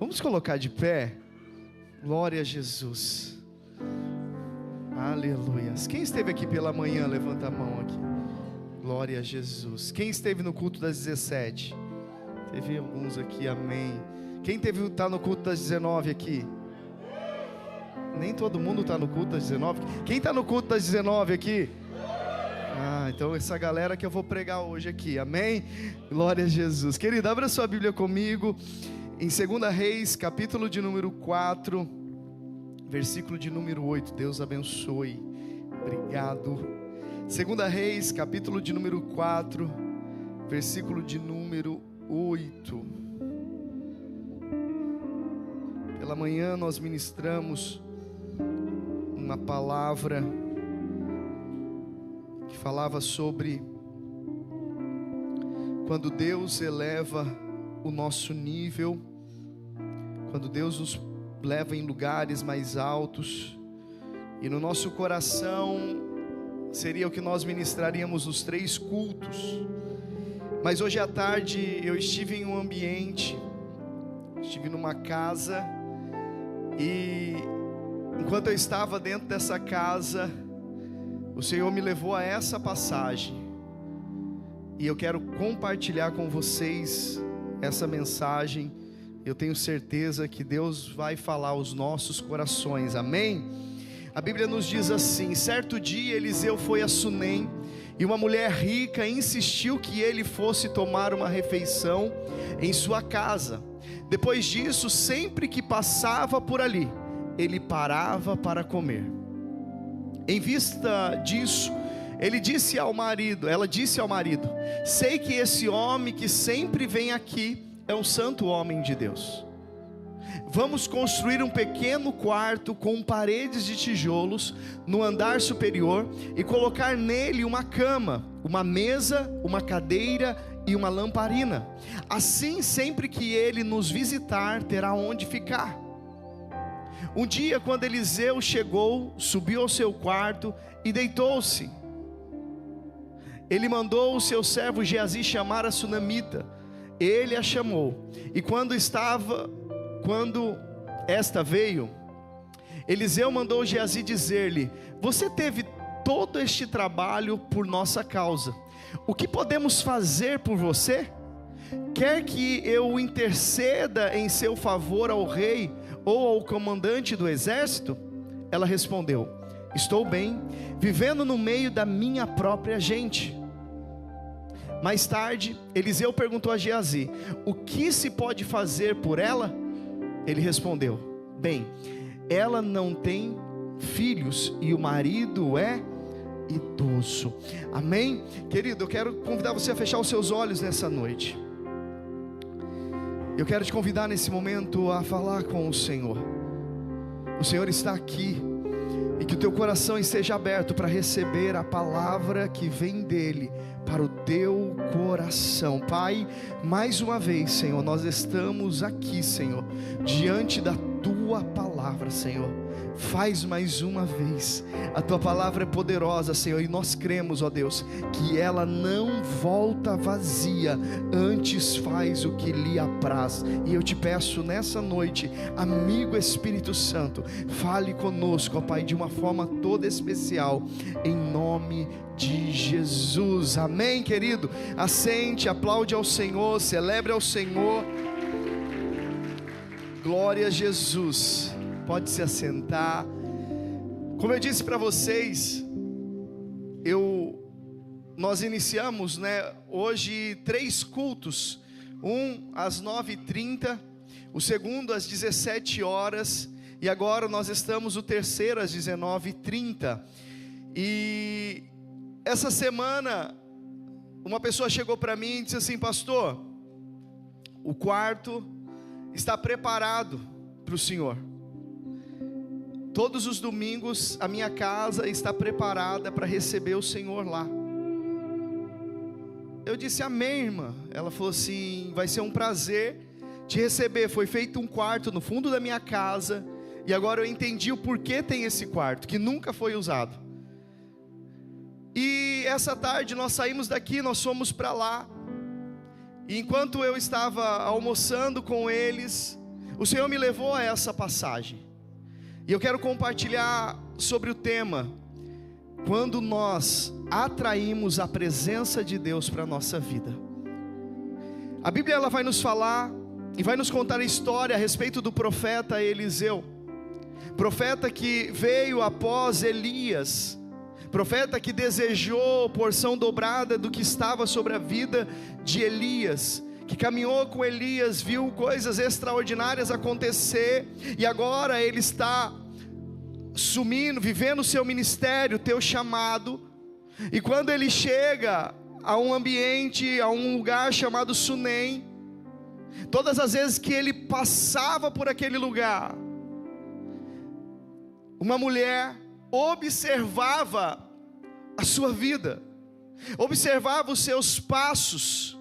Vamos colocar de pé? Glória a Jesus. Aleluia. Quem esteve aqui pela manhã, levanta a mão aqui. Glória a Jesus. Quem esteve no culto das 17? Teve alguns aqui, amém. Quem está no culto das 19 aqui? Nem todo mundo está no culto das 19. Quem está no culto das 19 aqui? Então essa galera que eu vou pregar hoje aqui, amém? Glória a Jesus. Querido, abra sua Bíblia comigo em 2 Reis, capítulo de número 4, versículo de número 8. Deus abençoe. Obrigado. 2 Reis, capítulo de número 4, versículo de número 8. Pela manhã nós ministramos uma palavra que falava sobre quando Deus eleva o nosso nível, quando Deus nos leva em lugares mais altos, e no nosso coração seria o que nós ministraríamos nos 3 cultos. Mas hoje à tarde eu estive em um ambiente, estive numa casa, e enquanto eu estava dentro dessa casa, o Senhor me levou a essa passagem, e eu quero compartilhar com vocês essa mensagem. Eu tenho certeza que Deus vai falar aos nossos corações, amém? A Bíblia nos diz assim: certo dia Eliseu foi a Sunem, e uma mulher rica insistiu que ele fosse tomar uma refeição em sua casa. Depois disso, sempre que passava por ali, ele parava para comer. Em vista disso, ela disse ao marido: sei que esse homem que sempre vem aqui é um santo homem de Deus. Vamos construir um pequeno quarto com paredes de tijolos no andar superior e colocar nele uma cama, uma mesa, uma cadeira e uma lamparina. Assim, sempre que ele nos visitar, terá onde ficar. Um dia, quando Eliseu chegou, subiu ao seu quarto e deitou-se. Ele mandou o seu servo Geazi chamar a sunamita. Ele a chamou, e quando esta veio, Eliseu mandou Geazi dizer-lhe: você teve todo este trabalho por nossa causa. O que podemos fazer por você? Quer que eu interceda em seu favor ao rei ou ao comandante do exército? Ela respondeu: estou bem, vivendo no meio da minha própria gente. Mais tarde, Eliseu perguntou a Geazi: o que se pode fazer por ela? Ele respondeu: bem, ela não tem filhos e o marido é idoso. Amém? Querido, eu quero convidar você a fechar os seus olhos nessa noite. Eu quero te convidar nesse momento a falar com o Senhor. O Senhor está aqui, e que o teu coração esteja aberto para receber a palavra que vem dEle para o teu coração. Pai, mais uma vez, Senhor, nós estamos aqui, Senhor, diante da tua palavra, Senhor. Faz mais uma vez. A tua palavra é poderosa, Senhor, e nós cremos, ó Deus, que ela não volta vazia, antes faz o que lhe apraz. E eu te peço nessa noite, amigo Espírito Santo, fale conosco, ó Pai, de uma forma toda especial, em nome de Jesus. Amém, querido? Assente, aplaude ao Senhor, celebre ao Senhor. Glória a Jesus. Pode se assentar. Como eu disse para vocês, nós iniciamos, hoje 3 cultos. Um às 9h30, o segundo às 17 horas, e agora nós estamos o terceiro às 19h30. E essa semana uma pessoa chegou para mim e disse assim: pastor, o quarto está preparado para o senhor. Todos os domingos a minha casa está preparada para receber o Senhor lá. Eu disse: amém, irmã. Ela falou assim: vai ser um prazer te receber. Foi feito um quarto no fundo da minha casa, e agora eu entendi o porquê tem esse quarto, que nunca foi usado. E essa tarde nós saímos daqui, nós fomos para lá. E enquanto eu estava almoçando com eles, o Senhor me levou a essa passagem, e eu quero compartilhar sobre o tema: quando nós atraímos a presença de Deus para a nossa vida. A Bíblia ela vai nos falar e vai nos contar a história a respeito do profeta Eliseu, profeta que veio após Elias, profeta que desejou porção dobrada do que estava sobre a vida de Elias, que caminhou com Elias, viu coisas extraordinárias acontecer, e agora ele está sumindo, vivendo o seu ministério, teu chamado. E quando ele chega a um ambiente, a um lugar chamado Sunem, todas as vezes que ele passava por aquele lugar, uma mulher observava a sua vida, observava os seus passos,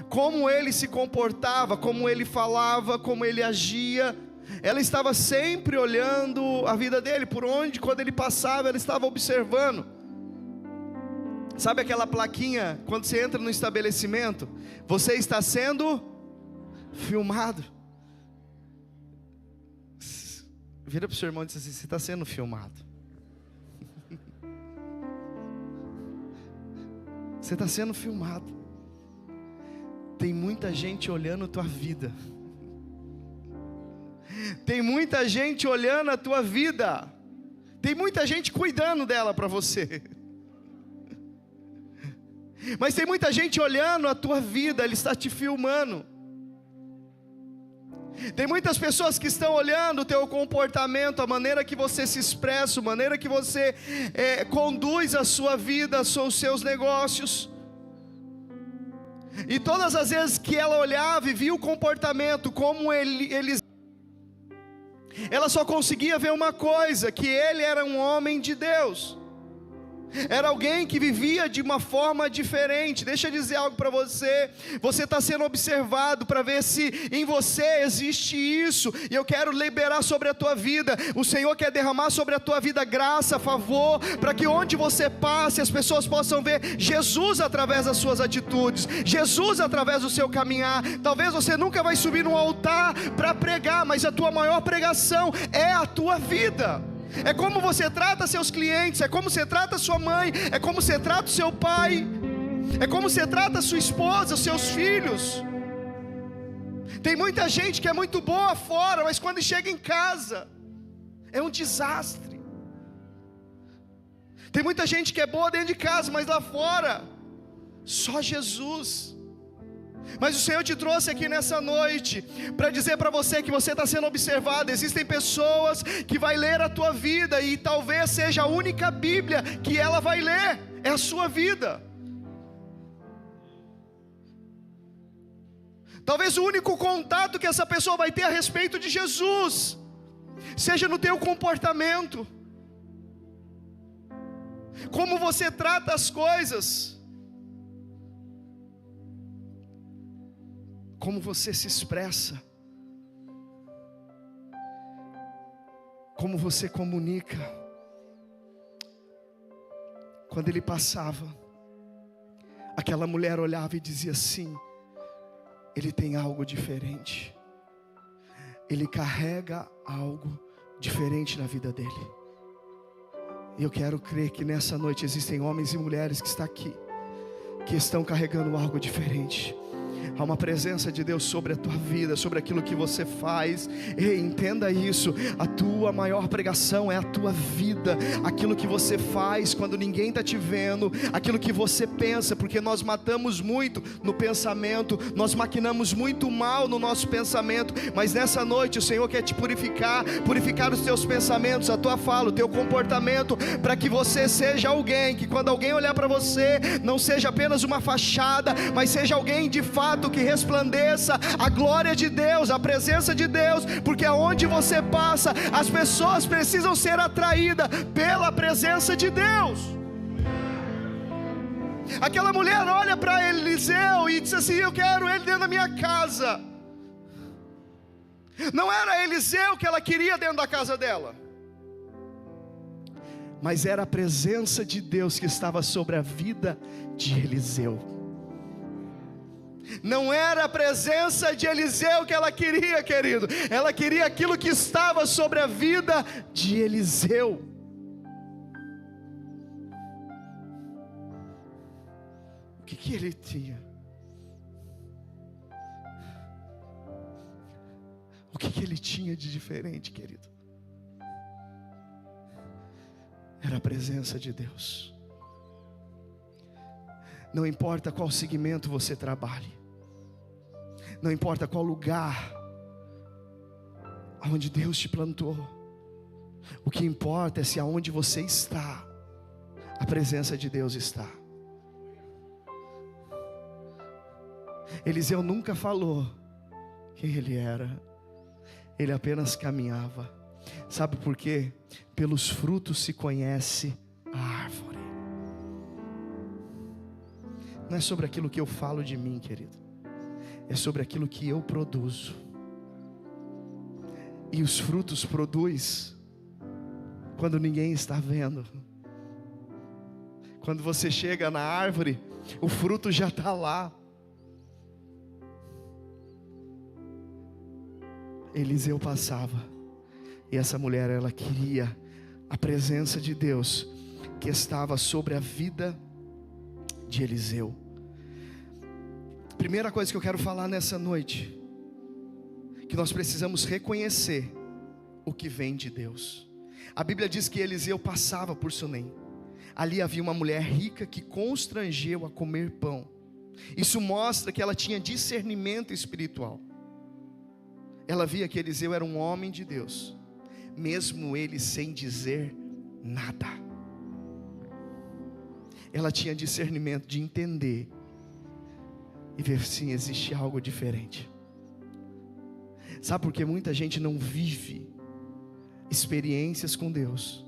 como ele se comportava, como ele falava, como ele agia. Ela estava sempre olhando a vida dele, por onde, quando ele passava, ela estava observando. Sabe aquela plaquinha, quando você entra no estabelecimento, você está sendo filmado? Vira para o seu irmão e diz assim: você está sendo filmado. Você está sendo filmado. Tem muita gente olhando a tua vida. Tem muita gente olhando a tua vida. Tem muita gente cuidando dela para você. Mas tem muita gente olhando a tua vida, ele está te filmando. Tem muitas pessoas que estão olhando o teu comportamento, a maneira que você se expressa, a maneira que você conduz a sua vida, os seus negócios. E todas as vezes que ela olhava e via o comportamento, como eles, ela só conseguia ver uma coisa: que ele era um homem de Deus, era alguém que vivia de uma forma diferente. Deixa eu dizer algo para você: você está sendo observado para ver se em você existe isso, e eu quero liberar sobre a tua vida. O Senhor quer derramar sobre a tua vida graça, favor, para que onde você passe, as pessoas possam ver Jesus através das suas atitudes, Jesus através do seu caminhar. Talvez você nunca vai subir num altar para pregar, mas a tua maior pregação é a tua vida. É como você trata seus clientes, é como você trata sua mãe, é como você trata o seu pai, é como você trata sua esposa, os seus filhos. Tem muita gente que é muito boa fora, mas quando chega em casa é um desastre. Tem muita gente que é boa dentro de casa, mas lá fora só Jesus. Mas o Senhor te trouxe aqui nessa noite para dizer para você que você está sendo observado. Existem pessoas que vai ler a tua vida, e talvez seja a única Bíblia que ela vai ler, é a sua vida. Talvez o único contato que essa pessoa vai ter a respeito de Jesus seja no teu comportamento, como você trata as coisas, como você se expressa, como você comunica. Quando ele passava, aquela mulher olhava e dizia assim: ele tem algo diferente, ele carrega algo diferente na vida dele. E eu quero crer que nessa noite existem homens e mulheres que estão aqui, que estão carregando algo diferente. Há uma presença de Deus sobre a tua vida, sobre aquilo que você faz. Ei, entenda isso: a tua maior pregação é a tua vida, aquilo que você faz quando ninguém está te vendo, aquilo que você pensa, porque nós matamos muito no pensamento, nós maquinamos muito mal no nosso pensamento. Mas nessa noite o Senhor quer te purificar, purificar os teus pensamentos, a tua fala, o teu comportamento, para que você seja alguém que quando alguém olhar para você, não seja apenas uma fachada, mas seja alguém de fato que resplandeça a glória de Deus, a presença de Deus, porque aonde você passa, as pessoas precisam ser atraídas pela presença de Deus. Aquela mulher olha para Eliseu e diz assim: eu quero ele dentro da minha casa. Não era Eliseu que ela queria dentro da casa dela, mas era a presença de Deus que estava sobre a vida de Eliseu. Não era a presença de Eliseu que ela queria, querido. Ela queria aquilo que estava sobre a vida de Eliseu. O que ele tinha? O que ele tinha de diferente, querido? Era a presença de Deus. Não importa qual segmento você trabalhe, não importa qual lugar aonde Deus te plantou, o que importa é se aonde você está, a presença de Deus está. Eliseu nunca falou quem ele era, ele apenas caminhava. Sabe por quê? Pelos frutos se conhece a árvore. Não é sobre aquilo que eu falo de mim, querido, é sobre aquilo que eu produzo. E os frutos produz quando ninguém está vendo. Quando você chega na árvore, o fruto já está lá. Eliseu passava, e essa mulher, ela queria a presença de Deus que estava sobre a vida de Eliseu. Primeira coisa que eu quero falar nessa noite, que nós precisamos reconhecer o que vem de Deus. A Bíblia diz que Eliseu passava por Sunem. Ali havia uma mulher rica que constrangeu a comer pão. Isso mostra que ela tinha discernimento espiritual. Ela via que Eliseu era um homem de Deus, mesmo ele sem dizer nada. Ela tinha discernimento de entender e ver se existe algo diferente. Sabe por que muita gente não vive experiências com Deus?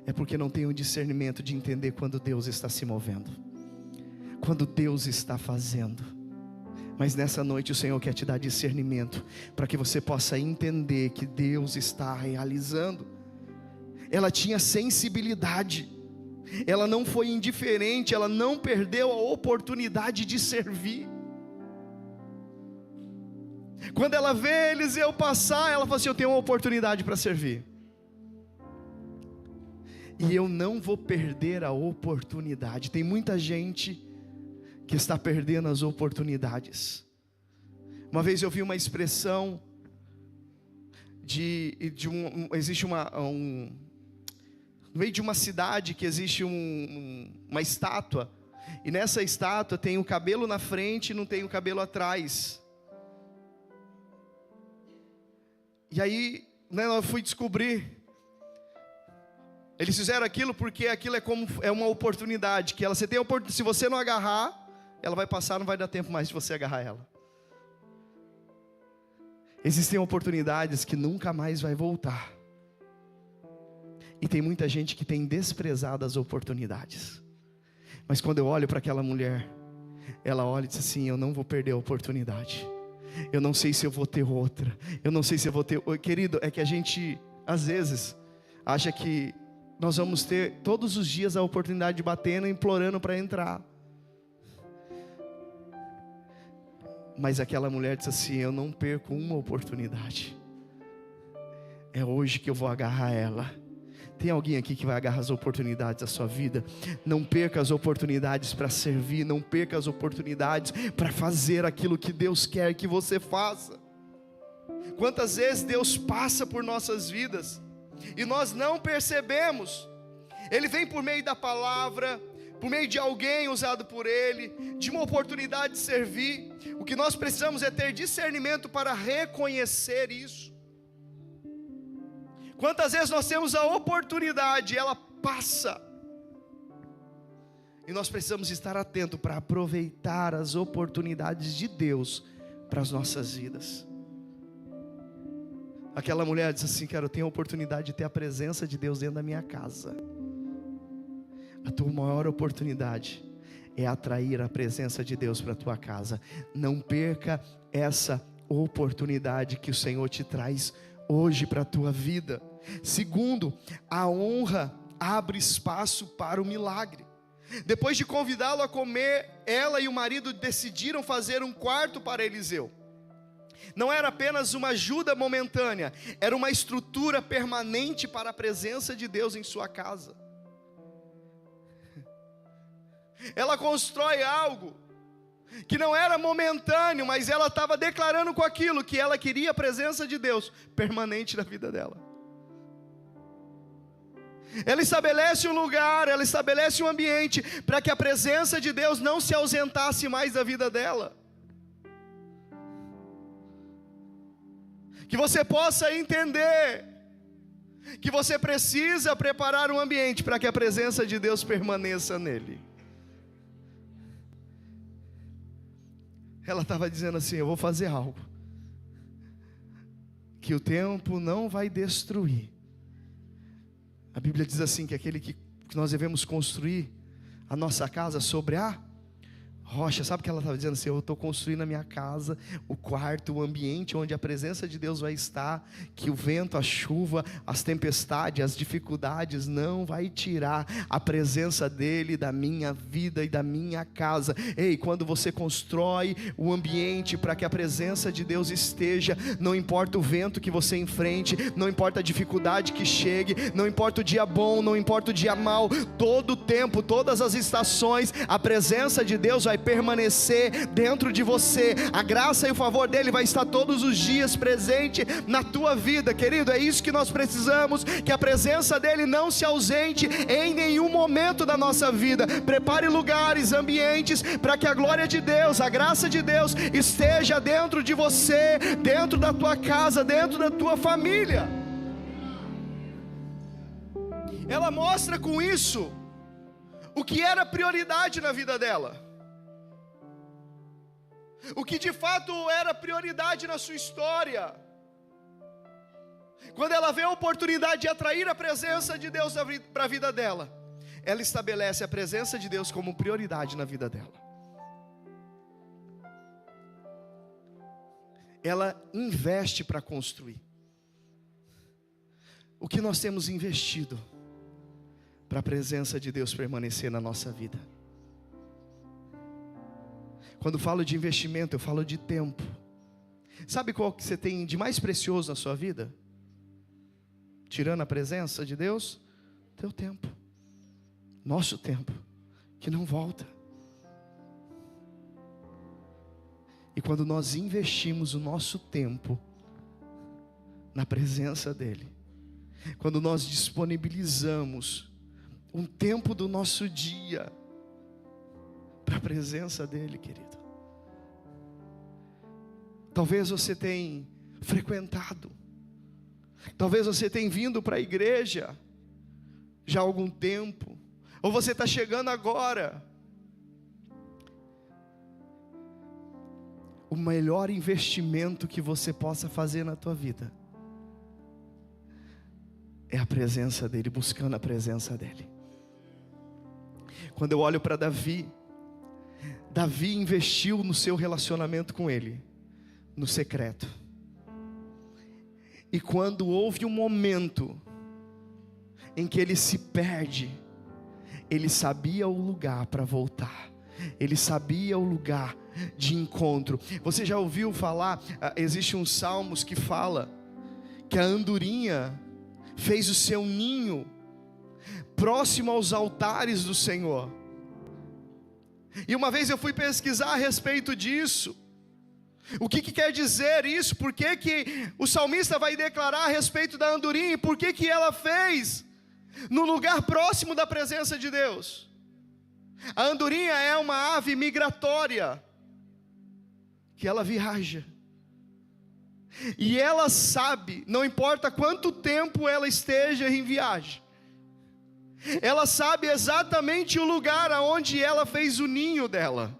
É porque não tem o discernimento de entender quando Deus está se movendo, quando Deus está fazendo. Mas nessa noite o Senhor quer te dar discernimento, para que você possa entender que Deus está realizando. Ela tinha sensibilidade, ela não foi indiferente, ela não perdeu a oportunidade de servir. Quando ela vê Eliseu passar, ela fala assim: eu tenho uma oportunidade para servir, e eu não vou perder a oportunidade. Tem muita gente que está perdendo as oportunidades. Uma vez eu vi uma expressão existe no meio de uma cidade que existe uma estátua, e nessa estátua tem o cabelo na frente e não tem o cabelo atrás. E aí, eu fui descobrir, eles fizeram aquilo porque aquilo é uma oportunidade, que você tem a oportunidade, se você não agarrar, ela vai passar, não vai dar tempo mais de você agarrar ela. Existem oportunidades que nunca mais vai voltar. E tem muita gente que tem desprezado as oportunidades. Mas quando eu olho para aquela mulher, ela olha e diz assim: eu não vou perder a oportunidade. Eu não sei se eu vou ter outra. Eu não sei se eu vou ter. Querido, é que a gente às vezes acha que nós vamos ter todos os dias a oportunidade de batendo, implorando para entrar. Mas aquela mulher disse assim: eu não perco uma oportunidade. É hoje que eu vou agarrar ela. Tem alguém aqui que vai agarrar as oportunidades da sua vida? Não perca as oportunidades para servir. Não perca as oportunidades para fazer aquilo que Deus quer que você faça. Quantas vezes Deus passa por nossas vidas e nós não percebemos? Ele vem por meio da palavra, por meio de alguém usado por Ele, de uma oportunidade de servir. O que nós precisamos é ter discernimento para reconhecer isso. Quantas vezes nós temos a oportunidade, ela passa, e nós precisamos estar atentos para aproveitar as oportunidades de Deus para as nossas vidas. Aquela mulher disse assim: cara, eu tenho a oportunidade de ter a presença de Deus dentro da minha casa. A tua maior oportunidade é atrair a presença de Deus para a tua casa. Não perca essa oportunidade que o Senhor te traz hoje para a tua vida. Segundo, a honra abre espaço para o milagre. Depois de convidá-lo a comer, ela e o marido decidiram fazer um quarto para Eliseu. Não era apenas uma ajuda momentânea, era uma estrutura permanente para a presença de Deus em sua casa. Ela constrói algo que não era momentâneo, mas ela estava declarando com aquilo que ela queria a presença de Deus permanente na vida dela. Ela estabelece um lugar, ela estabelece um ambiente para que a presença de Deus não se ausentasse mais da vida dela. Que você possa entender que você precisa preparar um ambiente para que a presença de Deus permaneça nele. Ela estava dizendo assim: eu vou fazer algo que o tempo não vai destruir. A Bíblia diz assim, que aquele que nós devemos construir a nossa casa sobre a rocha. Sabe o que ela estava dizendo assim? Eu estou construindo a minha casa, o quarto, o ambiente onde a presença de Deus vai estar, que o vento, a chuva, as tempestades, as dificuldades não vai tirar a presença dele da minha vida e da minha casa. Ei, quando você constrói o ambiente para que a presença de Deus esteja, não importa o vento que você enfrente, não importa a dificuldade que chegue, não importa o dia bom, não importa o dia mau, todo o tempo, todas as estações, a presença de Deus vai permanecer dentro de você. A graça e o favor dele vai estar todos os dias presente na tua vida, querido. É isso que nós precisamos, que a presença dele não se ausente em nenhum momento da nossa vida. Prepare lugares, ambientes, para que a glória de Deus, a graça de Deus esteja dentro de você, dentro da tua casa, dentro da tua família. Ela mostra com isso o que era prioridade na vida dela, o que de fato era prioridade na sua história. Quando ela vê a oportunidade de atrair a presença de Deus para a vida dela, ela estabelece a presença de Deus como prioridade na vida dela. Ela investe para construir. O que nós temos investido para a presença de Deus permanecer na nossa vida? Quando falo de investimento, eu falo de tempo. Sabe qual que você tem de mais precioso na sua vida? Tirando a presença de Deus? Teu tempo. Nosso tempo, que não volta. E quando nós investimos o nosso tempo na presença dEle, quando nós disponibilizamos um tempo do nosso dia para a presença dEle, querido. Talvez você tenha frequentado, talvez você tenha vindo para a igreja já há algum tempo, ou você está chegando agora. O melhor investimento que você possa fazer na tua vida é a presença dEle, buscando a presença dEle. Quando eu olho para Davi investiu no seu relacionamento com Ele, no secreto. E quando houve um momento em que ele se perde, ele sabia o lugar para voltar, ele sabia o lugar de encontro. Você já ouviu falar, existe um Salmos que fala que a andorinha fez o seu ninho próximo aos altares do Senhor. E uma vez eu fui pesquisar a respeito disso. O que quer dizer isso? Por que o salmista vai declarar a respeito da andorinha? E por que ela fez no lugar próximo da presença de Deus? A andorinha é uma ave migratória, que ela viaja. E ela sabe, não importa quanto tempo ela esteja em viagem, ela sabe exatamente o lugar aonde ela fez o ninho dela.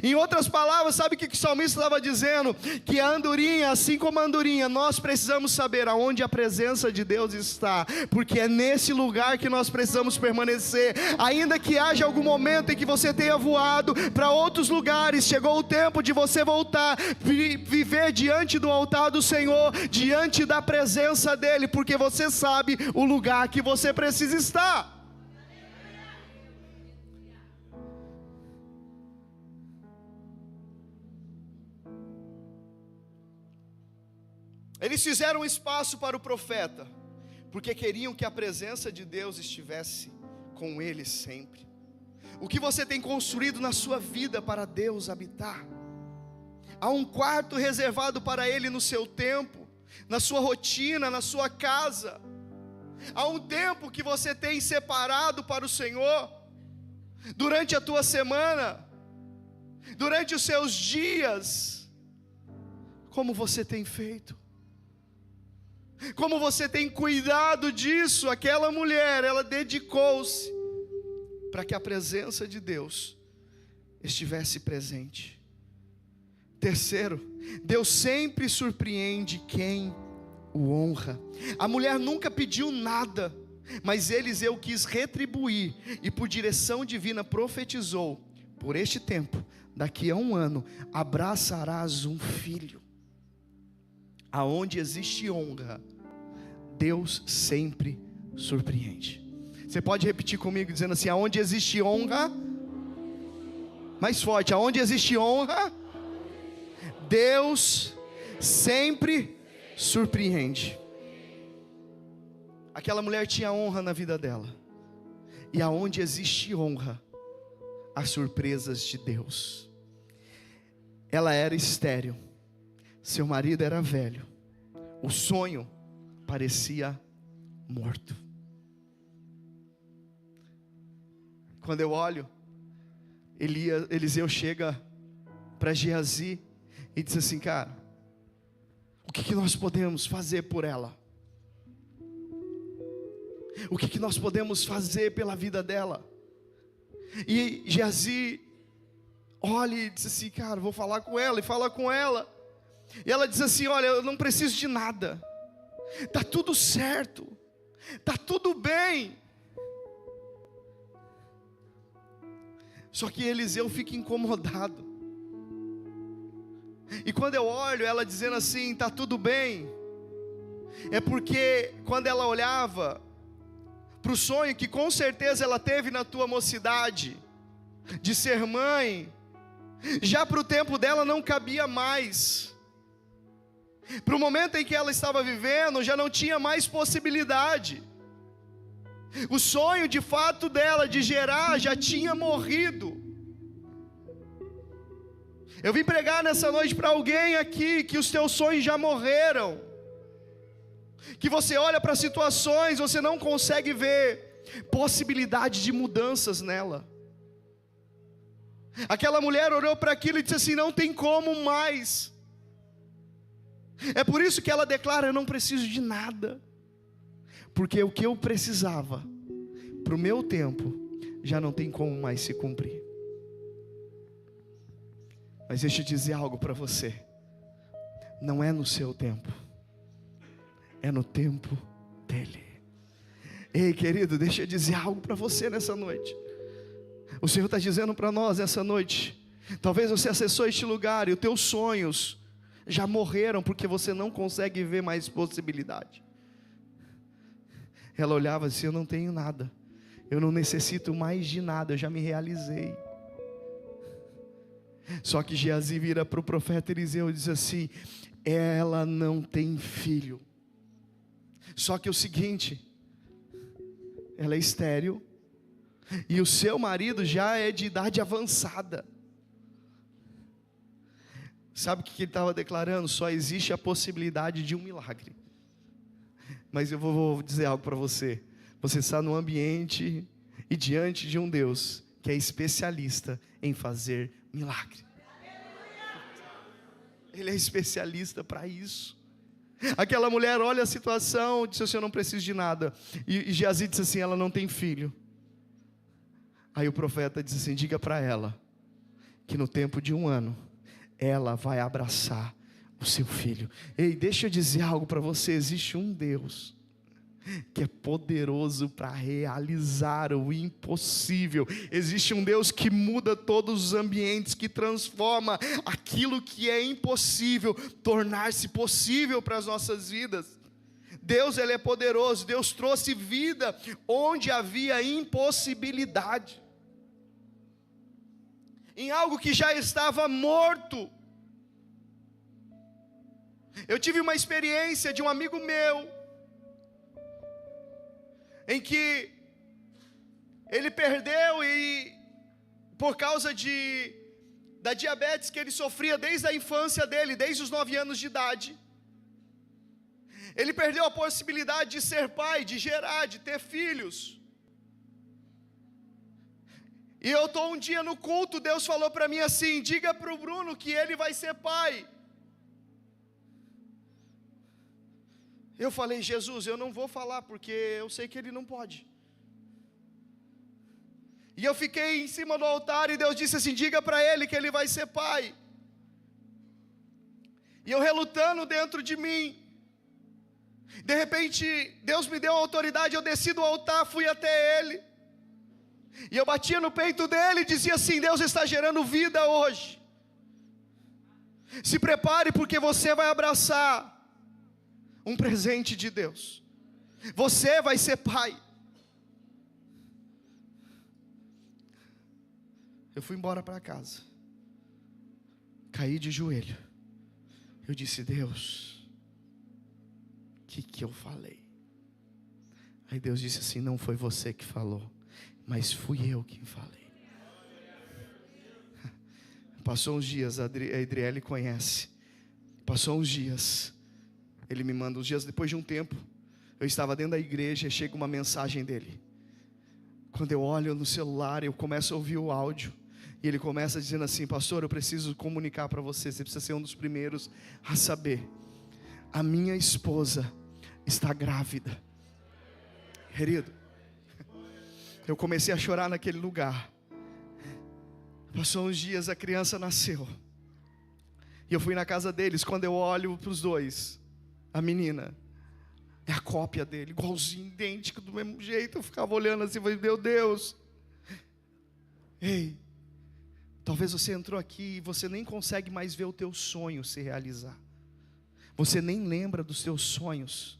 Em outras palavras, sabe o que o salmista estava dizendo? Que a andorinha, assim como a andorinha, nós precisamos saber aonde a presença de Deus está, porque é nesse lugar que nós precisamos permanecer. Ainda que haja algum momento em que você tenha voado para outros lugares, chegou o tempo de você voltar, viver diante do altar do Senhor, diante da presença dEle, porque você sabe o lugar que você precisa estar. Eles fizeram espaço para o profeta, porque queriam que a presença de Deus estivesse com eles sempre. O que você tem construído na sua vida para Deus habitar? Há um quarto reservado para Ele no seu tempo, na sua rotina, na sua casa. Há um tempo que você tem separado para o Senhor, durante a tua semana, durante os seus dias. Como você tem feito? Como você tem cuidado disso? Aquela mulher, ela dedicou-se para que a presença de Deus estivesse presente. Terceiro, Deus sempre surpreende quem o honra. A mulher nunca pediu nada, mas Eliseu quis retribuir, e por direção divina profetizou: por este tempo, daqui a 1 ano, abraçarás um filho. Aonde existe honra, Deus sempre surpreende. Você pode repetir comigo dizendo assim: aonde existe honra, mais forte, aonde existe honra, Deus sempre surpreende. Aquela mulher tinha honra na vida dela, e aonde existe honra, há surpresas de Deus. Ela era estéril, seu marido era velho, o sonho parecia morto. Quando eu olho, Eliseu chega para Geazi e diz assim: cara, o que nós podemos fazer por ela? O que nós podemos fazer pela vida dela? E Geazi olha e diz assim: cara, vou falar com ela. E fala com ela, e ela diz assim: olha, eu não preciso de nada, está tudo certo, está tudo bem. Só que Eliseu fica incomodado. E quando eu olho ela dizendo assim: está tudo bem, é porque quando ela olhava para o sonho que com certeza ela teve na tua mocidade, de ser mãe, já para o tempo dela não cabia mais. Para o momento em que ela estava vivendo, já não tinha mais possibilidade. O sonho de fato dela de gerar já tinha morrido. Eu vim pregar nessa noite para alguém aqui que os teus sonhos já morreram, que você olha para situações, você não consegue ver possibilidade de mudanças nela. Aquela mulher olhou para aquilo e disse assim: não tem como mais. É por isso que ela declara: eu não preciso de nada, porque o que eu precisava para o meu tempo já não tem como mais se cumprir. Mas deixa eu dizer algo para você: não é no seu tempo, é no tempo dele. Ei, querido, deixa eu dizer algo para você nessa noite. O Senhor está dizendo para nós nessa noite: talvez você acessou este lugar e os teus sonhos já morreram, porque você não consegue ver mais possibilidade. Ela olhava assim: eu não tenho nada, eu não necessito mais de nada, eu já me realizei. Só que Geazi vira para o profeta Eliseu e diz assim: ela não tem filho. Só que é o seguinte, ela é estéril, e o seu marido já é de idade avançada. Sabe o que ele estava declarando? Só existe a possibilidade de um milagre. Mas eu vou dizer algo para você: você está num ambiente e diante de um Deus que é especialista em fazer milagre. Ele é especialista para isso. Aquela mulher olha a situação, disse assim: eu não preciso de nada. E Geazi disse assim: ela não tem filho. Aí o profeta disse assim: diga para ela que no tempo de 1 ano ela vai abraçar o seu filho. Ei, deixa eu dizer algo para você: existe um Deus que é poderoso para realizar o impossível. Existe um Deus que muda todos os ambientes, que transforma aquilo que é impossível tornar-se possível para as nossas vidas. Deus, Ele é poderoso. Deus trouxe vida onde havia impossibilidade, em algo que já estava morto. Eu tive uma experiência de um amigo meu, em que ele perdeu e por causa da diabetes que ele sofria desde a infância dele, desde os 9 anos de idade, ele perdeu a possibilidade de ser pai, de gerar, de ter filhos. E eu estou um dia no culto, Deus falou para mim assim: diga para o Bruno que ele vai ser pai. Eu falei: Jesus, eu não vou falar, porque eu sei que ele não pode. E eu fiquei em cima do altar e Deus disse assim: diga para ele que ele vai ser pai. E eu relutando dentro de mim, de repente Deus me deu autoridade, eu desci do altar, fui até ele, e eu batia no peito dele e dizia assim: Deus está gerando vida hoje, se prepare, porque você vai abraçar um presente de Deus, você vai ser pai. Eu fui embora para casa, caí de joelho, eu disse: Deus, o que eu falei? Aí Deus disse assim: não foi você que falou, mas fui eu quem falei. Passou uns dias, a Adriele conhece, passou uns dias, ele me manda uns dias depois de um tempo, eu estava dentro da igreja e chega uma mensagem dele. Quando eu olho no celular, eu começo a ouvir o áudio, e ele começa dizendo assim: pastor, eu preciso comunicar para você, você precisa ser um dos primeiros a saber, a minha esposa está grávida. Querido, eu comecei a chorar naquele lugar. Passou uns dias, a criança nasceu, e eu fui na casa deles. Quando eu olho para os dois, a menina é a cópia dele, igualzinho, idêntico, do mesmo jeito. Eu ficava olhando assim, falei: meu Deus. Ei, talvez você entrou aqui e você nem consegue mais ver o teu sonho se realizar, você nem lembra dos teus sonhos,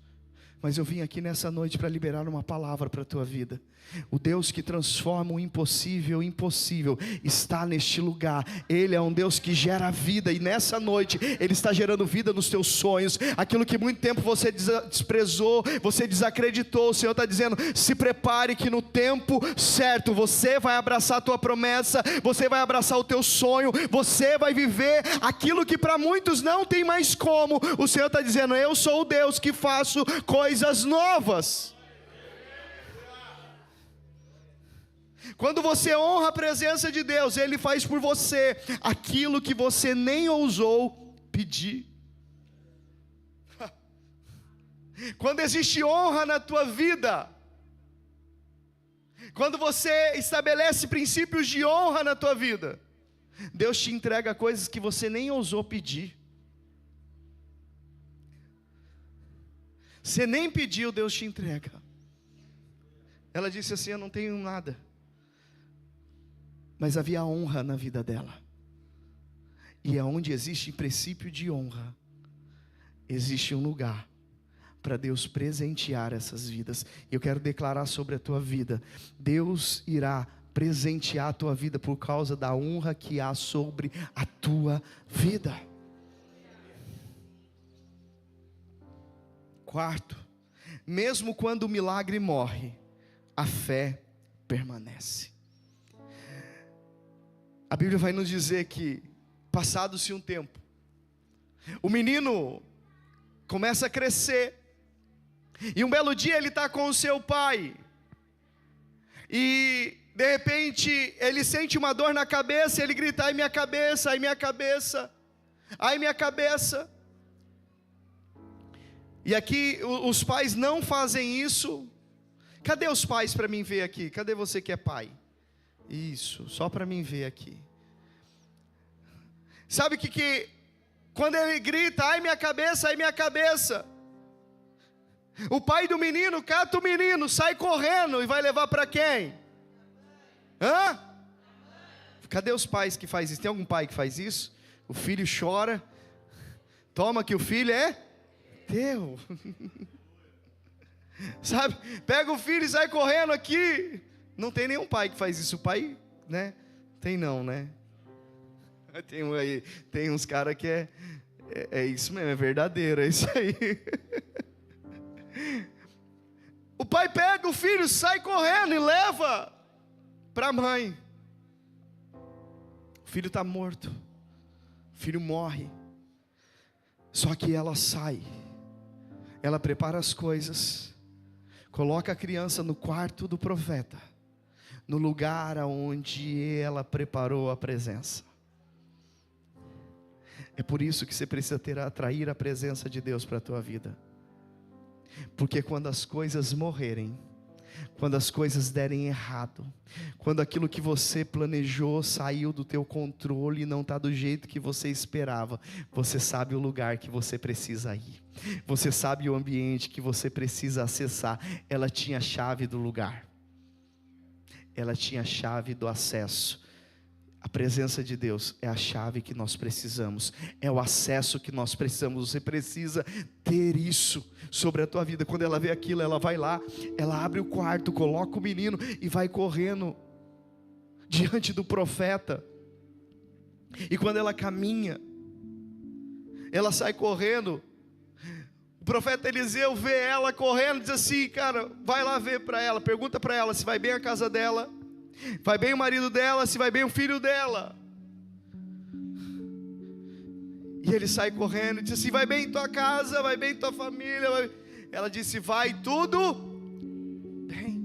mas eu vim aqui nessa noite para liberar uma palavra para a tua vida. O Deus que transforma o impossível em impossível está neste lugar. Ele é um Deus que gera vida, e nessa noite Ele está gerando vida nos teus sonhos. Aquilo que muito tempo você desprezou, você desacreditou, o Senhor está dizendo: se prepare, que no tempo certo você vai abraçar a tua promessa, você vai abraçar o teu sonho, você vai viver aquilo que para muitos não tem mais como. O Senhor está dizendo: eu sou o Deus que faço coisas novas. Quando você honra a presença de Deus, Ele faz por você aquilo que você nem ousou pedir. Quando existe honra na tua vida, quando você estabelece princípios de honra na tua vida, Deus te entrega coisas que você nem ousou pedir. Você nem pediu, Deus te entrega. Ela disse assim: eu não tenho nada. Mas havia honra na vida dela. E aonde existe princípio de honra, existe um lugar para Deus presentear essas vidas. E eu quero declarar sobre a tua vida: Deus irá presentear a tua vida por causa da honra que há sobre a tua vida. Quarto, mesmo quando o milagre morre, a fé permanece. A Bíblia vai nos dizer que, passado-se um tempo, o menino começa a crescer, e um belo dia ele está com o seu pai, e de repente ele sente uma dor na cabeça, e ele grita: ai minha cabeça, ai minha cabeça, ai minha cabeça. E aqui os pais não fazem isso. Cadê os pais para mim ver aqui? Cadê você que é pai? Isso, só para mim ver aqui. Sabe que quando ele grita: ai minha cabeça, ai minha cabeça, o pai do menino cata o menino, sai correndo e vai levar para quem? Hã? Cadê os pais que fazem isso? Tem algum pai que faz isso? O filho chora, toma que o filho é teu. Sabe, pega o filho e sai correndo aqui. Não tem nenhum pai que faz isso. O pai, né? Tem não, né? Tem uns caras que É isso mesmo, é verdadeiro, é isso aí. O pai pega o filho, sai correndo e leva para a mãe. O filho está morto, o filho morre. Só que ela sai, ela prepara as coisas, coloca a criança no quarto do profeta, no lugar onde ela preparou a presença. É por isso que você precisa atrair a presença de Deus para a tua vida. Porque quando as coisas morrerem, quando as coisas derem errado, quando aquilo que você planejou saiu do teu controle e não está do jeito que você esperava, você sabe o lugar que você precisa ir, você sabe o ambiente que você precisa acessar. Ela tinha a chave do lugar, ela tinha a chave do acesso. A presença de Deus é a chave que nós precisamos, é o acesso que nós precisamos. Você precisa ter isso sobre a tua vida. Quando ela vê aquilo, ela vai lá, ela abre o quarto, coloca o menino e vai correndo diante do profeta. E quando ela caminha, ela sai correndo. O profeta Eliseu vê ela correndo, diz assim: cara, vai lá ver para ela, pergunta para ela se vai bem a casa dela, vai bem o marido dela, se vai bem o filho dela. E ele sai correndo e diz assim: vai bem tua casa, vai bem tua família. Ela disse: vai tudo bem.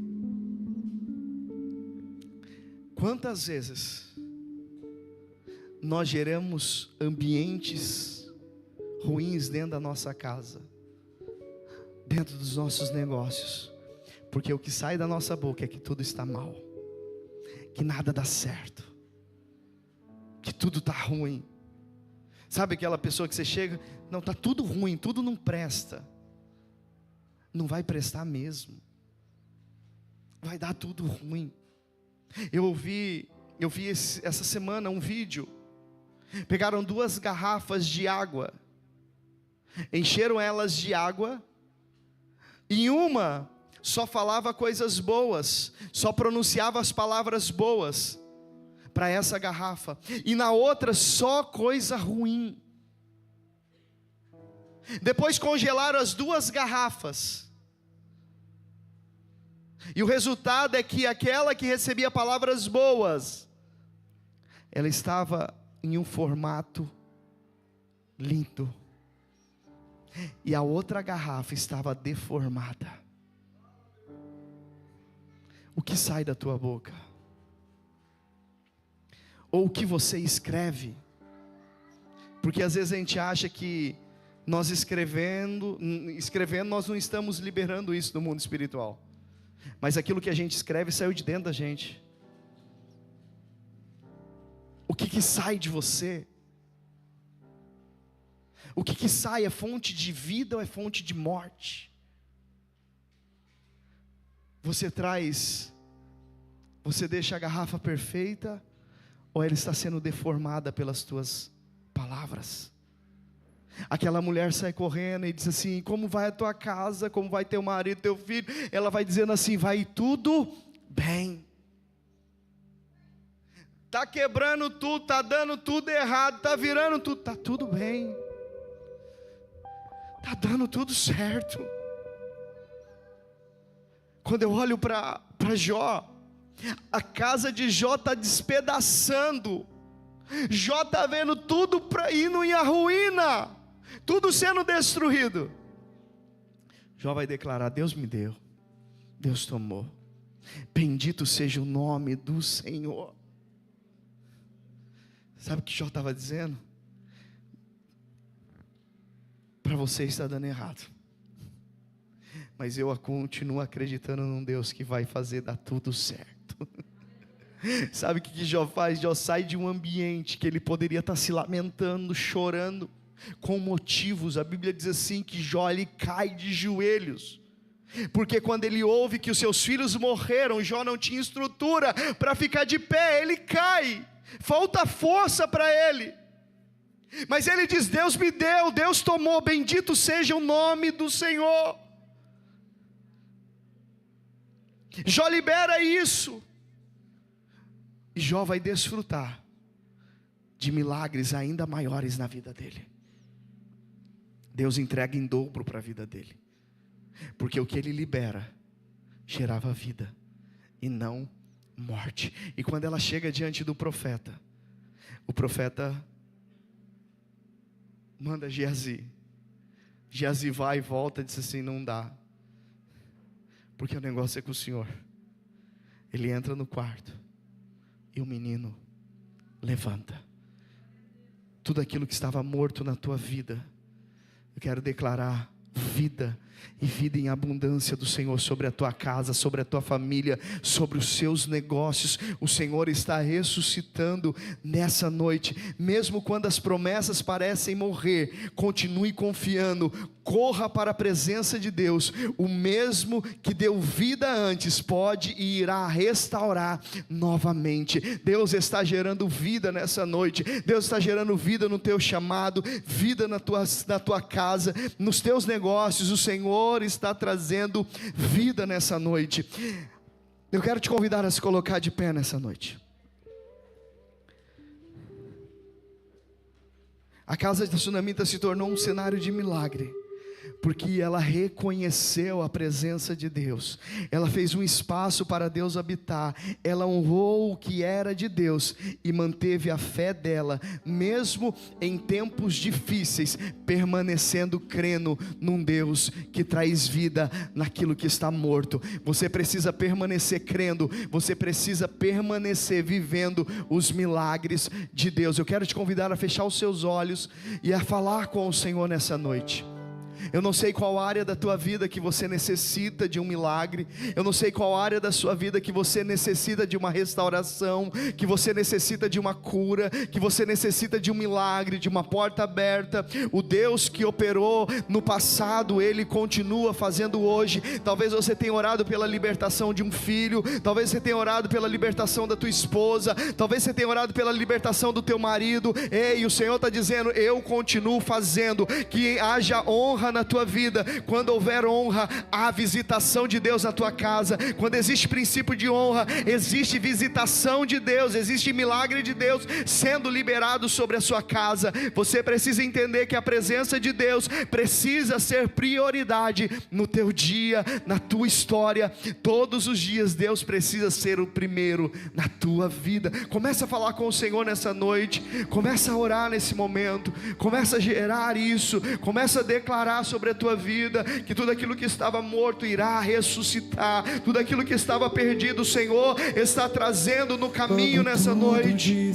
Quantas vezes nós geramos ambientes ruins dentro da nossa casa, dentro dos nossos negócios, porque o que sai da nossa boca é que tudo está mal, que nada dá certo, que tudo está ruim. Sabe aquela pessoa que você chega, não, está tudo ruim, tudo não presta. Não vai prestar mesmo, vai dar tudo ruim. Eu vi essa semana um vídeo. Pegaram 2 garrafas de água, encheram elas de água, em uma só falava coisas boas, só pronunciava as palavras boas para essa garrafa, e na outra só coisa ruim. Depois congelaram as 2 garrafas, e o resultado é que aquela que recebia palavras boas, ela estava em um formato lindo, e a outra garrafa estava deformada. O que sai da tua boca, ou o que você escreve, porque às vezes a gente acha que nós escrevendo nós não estamos liberando isso no mundo espiritual, mas aquilo que a gente escreve saiu de dentro da gente. O que sai de você? O que sai é fonte de vida ou é fonte de morte? Você deixa a garrafa perfeita, ou ela está sendo deformada pelas tuas palavras? Aquela mulher sai correndo e diz assim: como vai a tua casa, como vai teu marido, teu filho? Ela vai dizendo assim: vai tudo bem. Está quebrando tudo, está dando tudo errado, está virando tudo, está tudo bem, está dando tudo certo. Quando eu olho para Jó, a casa de Jó está despedaçando. Jó está vendo tudo indo em ruína, tudo sendo destruído. Jó vai declarar: Deus me deu, Deus tomou, bendito seja o nome do Senhor. Sabe o que Jó estava dizendo? Para você está dando errado, mas eu continuo acreditando num Deus que vai fazer dar tudo certo. Sabe o que Jó faz? Jó sai de um ambiente que ele poderia estar se lamentando, chorando, com motivos. A Bíblia diz assim que Jó, ele cai de joelhos, porque quando ele ouve que os seus filhos morreram, Jó não tinha estrutura para ficar de pé, ele cai, falta força para ele. Mas ele diz: Deus me deu, Deus tomou, bendito seja o nome do Senhor. Jó libera isso, e Jó vai desfrutar de milagres ainda maiores na vida dele. Deus entrega em dobro para a vida dele, porque o que ele libera gerava vida e não morte. E quando ela chega diante do profeta, o profeta manda Geazi. Geazi vai e volta e diz assim: não dá, porque o negócio é com o Senhor. Ele entra no quarto e o menino levanta. Tudo aquilo que estava morto na tua vida, eu quero declarar vida, e vida em abundância do Senhor sobre a tua casa, sobre a tua família, sobre os seus negócios. O Senhor está ressuscitando nessa noite. Mesmo quando as promessas parecem morrer, continue confiando, corra para a presença de Deus. O mesmo que deu vida antes pode e irá restaurar novamente. Deus está gerando vida nessa noite. Deus está gerando vida no teu chamado, vida na tua casa, nos teus negócios. O Senhor está trazendo vida nessa noite. Eu quero te convidar a se colocar de pé nessa noite. A casa da Sunamita se tornou um cenário de milagre, porque ela reconheceu a presença de Deus. Ela fez um espaço para Deus habitar. Ela honrou o que era de Deus e manteve a fé dela, mesmo em tempos difíceis, permanecendo crendo num Deus que traz vida naquilo que está morto. Você precisa permanecer crendo, você precisa permanecer vivendo os milagres de Deus. Eu quero te convidar a fechar os seus olhos e a falar com o Senhor nessa noite. Eu não sei qual área da tua vida que você necessita de um milagre. Eu não sei qual área da sua vida que você necessita de uma restauração, que você necessita de uma cura, que você necessita de um milagre, de uma porta aberta. O Deus que operou no passado, Ele continua fazendo hoje. Talvez você tenha orado pela libertação de um filho, talvez você tenha orado pela libertação da tua esposa, talvez você tenha orado pela libertação do teu marido. Ei, o Senhor está dizendo: eu continuo fazendo, que haja honra na tua vida. Quando houver honra, há visitação de Deus na tua casa. Quando existe princípio de honra, existe visitação de Deus, existe milagre de Deus sendo liberado sobre a sua casa. Você precisa entender que a presença de Deus precisa ser prioridade no teu dia, na tua história. Todos os dias Deus precisa ser o primeiro na tua vida. Começa a falar com o Senhor nessa noite, começa a orar nesse momento, começa a gerar isso, começa a declarar sobre a tua vida que tudo aquilo que estava morto irá ressuscitar. Tudo aquilo que estava perdido, o Senhor está trazendo no caminho nessa noite.